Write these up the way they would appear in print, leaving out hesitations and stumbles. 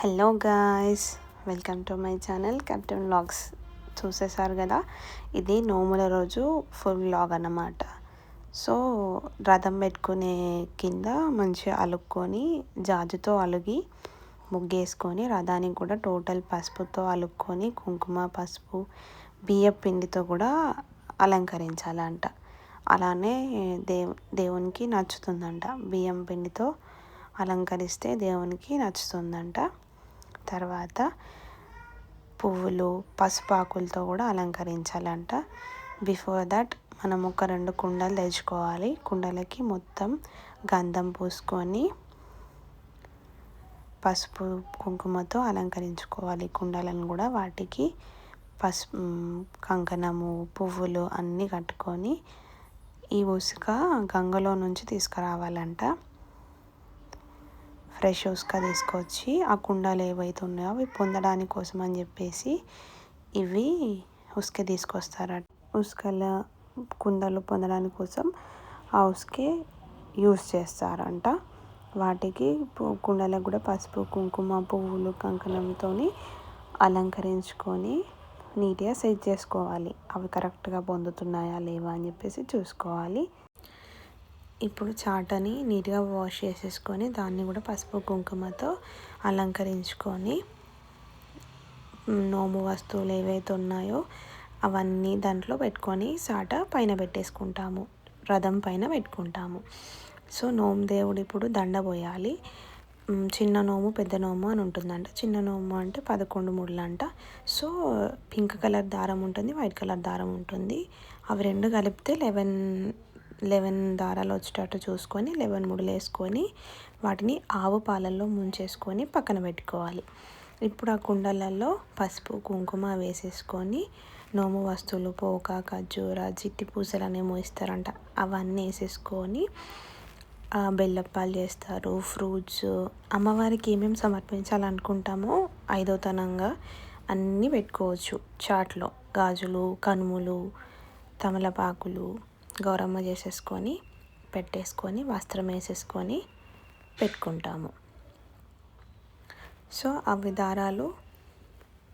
Hello guys, welcome to my channel captain vlogs. చూసేసారు కదా, ఇది నోముల రోజు ఫుల్ వ్లాగ్ అన్నమాట. సో రథం పెట్టుకునే కింద మంచిగా అలుక్కొని జాజుతో అలిగి ముగ్గేసుకొని రథానికి కూడా టోటల్ పసుపుతో అలుక్కొని కుంకుమ పసుపు బియ్యం పిండితో కూడా అలంకరించాలంట. అలానే దేవునికి నచ్చుతుందంట. బియ్యం పిండితో అలంకరిస్తే దేవునికి నచ్చుతుందంట. తర్వాత పువ్వులు పసుపాకులతో కూడా అలంకరించాలంట. బిఫోర్ దట్ మనం ఒక 2 కుండలు తెచ్చుకోవాలి. కుండలకి మొత్తం గంధం పూసుకొని పసుపు కుంకుమతో అలంకరించుకోవాలి కుండలను కూడా. వాటికి పసుపు కంకణము పువ్వులు అన్నీ కట్టుకొని ఈ ఉసుక గంగలో నుంచి తీసుకురావాలంట. ఫ్రెష్ ఉసుక తీసుకొచ్చి ఆ కుండలు ఏవైతే ఉన్నాయో అవి పొందడానికి కోసం అని చెప్పేసి ఇవి ఉసుక తీసుకొస్తారట. ఉసుకల కుండలు పొందడానికి కోసం ఆ ఉసుకే యూస్ చేస్తారంట. వాటికి కుండలకు కూడా పసుపు కుంకుమ పువ్వులు కంకణంతో అలంకరించుకొని నీట్గా సెట్ చేసుకోవాలి. అవి కరెక్ట్గా పొందుతున్నాయా లేవా అని చెప్పేసి చూసుకోవాలి. ఇప్పుడు చాటని నీట్గా వాష్ చేసేసుకొని దాన్ని కూడా పసుపు కుంకుమతో అలంకరించుకొని నోము వస్తువులు ఏవైతే ఉన్నాయో అవన్నీ దాంట్లో పెట్టుకొని చాట పైన పెట్టేసుకుంటాము, రథం పైన పెట్టుకుంటాము. సో నోము దేవుడు ఇప్పుడు దండ పోయాలి. చిన్న నోము పెద్ద నోము అని ఉంటుందంట. చిన్న నోము అంటే 11 ముళ్ళు అంట. సో పింక్ కలర్ దారం ఉంటుంది, వైట్ కలర్ దారం ఉంటుంది. అవి రెండు కలిపితే 11 దారాలు వచ్చేటట్టు చూసుకొని 11 ముడులు వేసుకొని వాటిని ఆవు పాలల్లో ముంచేసుకొని పక్కన పెట్టుకోవాలి. ఇప్పుడు ఆ కుండలలో పసుపు కుంకుమ వేసేసుకొని నోము వస్తువులు పోక ఖర్జూర చిట్టి పూసలు అనేమో ఇస్తారంట, అవన్నీ వేసేసుకొని బెల్లప్పాలు చేస్తారు. ఫ్రూట్స్ అమ్మవారికి ఏమేమి సమర్పించాలనుకుంటామో 5వ తనంగా అన్నీ పెట్టుకోవచ్చు. చాట్లో గాజులు కనుములు తమలపాకులు గౌరమ్మ చేసేసుకొని పెట్టేసుకొని వస్త్రం వేసేసుకొని పెట్టుకుంటాము. సో అవి దారాలు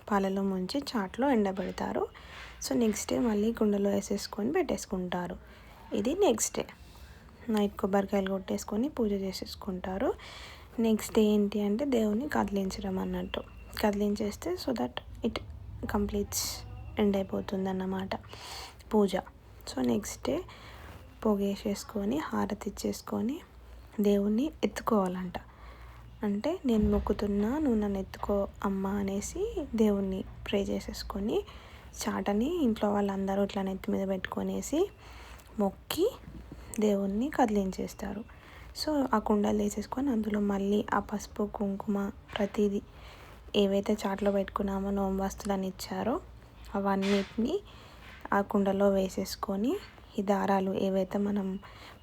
పాలలో ముంచి చాట్లో ఎండబెడతారు. సో నెక్స్ట్ డే మళ్ళీ కుండలో వేసేసుకొని పెట్టేసుకుంటారు. ఇది నెక్స్ట్ డే నైట్ కొబ్బరికాయలు కొట్టేసుకొని పూజ చేసేసుకుంటారు. నెక్స్ట్ డే ఏంటి అంటే దేవుని కదిలించడం అన్నట్టు. కదిలించేస్తే so that it completes end అయిపోతుంది అన్నమాట పూజ. సో నెక్స్ట్ డే పొగేసేసుకొని హారతి ఇచ్చేసుకొని దేవుణ్ణి ఎత్తుకోవాలంట. అంటే నేను మొక్కుతున్నా, నువ్వు నన్ను ఎత్తుకో అమ్మ అనేసి దేవుణ్ణి ప్రే చేసేసుకొని చాటని ఇంట్లో వాళ్ళందరూ ఇట్లా నెత్తి మీద పెట్టుకొనేసి మొక్కి దేవుణ్ణి కదిలించేస్తారు. సో ఆ కుండలు వేసేసుకొని అందులో మళ్ళీ ఆ పసుపు కుంకుమ ప్రతిదీ ఏవైతే చాట్లో పెట్టుకున్నామో నోము వస్తువులని ఇచ్చారో అవన్నిటిని ఆ కుండలో వేసేసుకొని ఈ దారాలు ఏవైతే మనం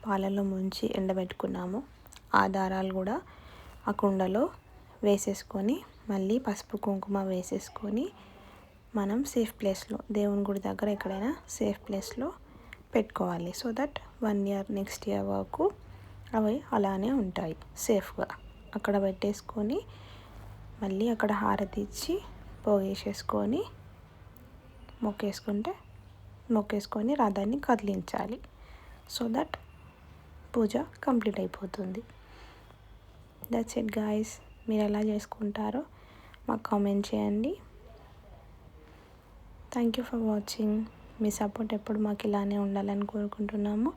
పాలలో ముంచి ఎండబెట్టుకున్నామో ఆ దారాలు కూడా ఆ కుండలో వేసేసుకొని మళ్ళీ పసుపు కుంకుమ వేసేసుకొని మనం సేఫ్ ప్లేస్లో దేవుని గుడి దగ్గర ఎక్కడైనా సేఫ్ ప్లేస్లో పెట్టుకోవాలి. So that 1 year next year వరకు అవి అలానే ఉంటాయి సేఫ్గా. అక్కడ పెట్టేసుకొని మళ్ళీ అక్కడ హారతి ఇచ్చి పోగేసేసుకొని మొక్కేసుకొని రథాన్ని కదిలించాలి. సో దట్ పూజ కంప్లీట్ అయిపోతుంది. That's it guys. మీరు ఎలా చేసుకుంటారో మాకు కామెంట్ చేయండి. Thank you for watching. Me support ఎప్పుడు మాకు ఇలానే ఉండాలని కోరుకుంటున్నాము.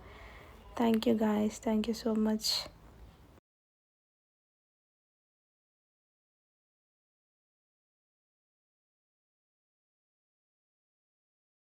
Thank you guys, thank you so much.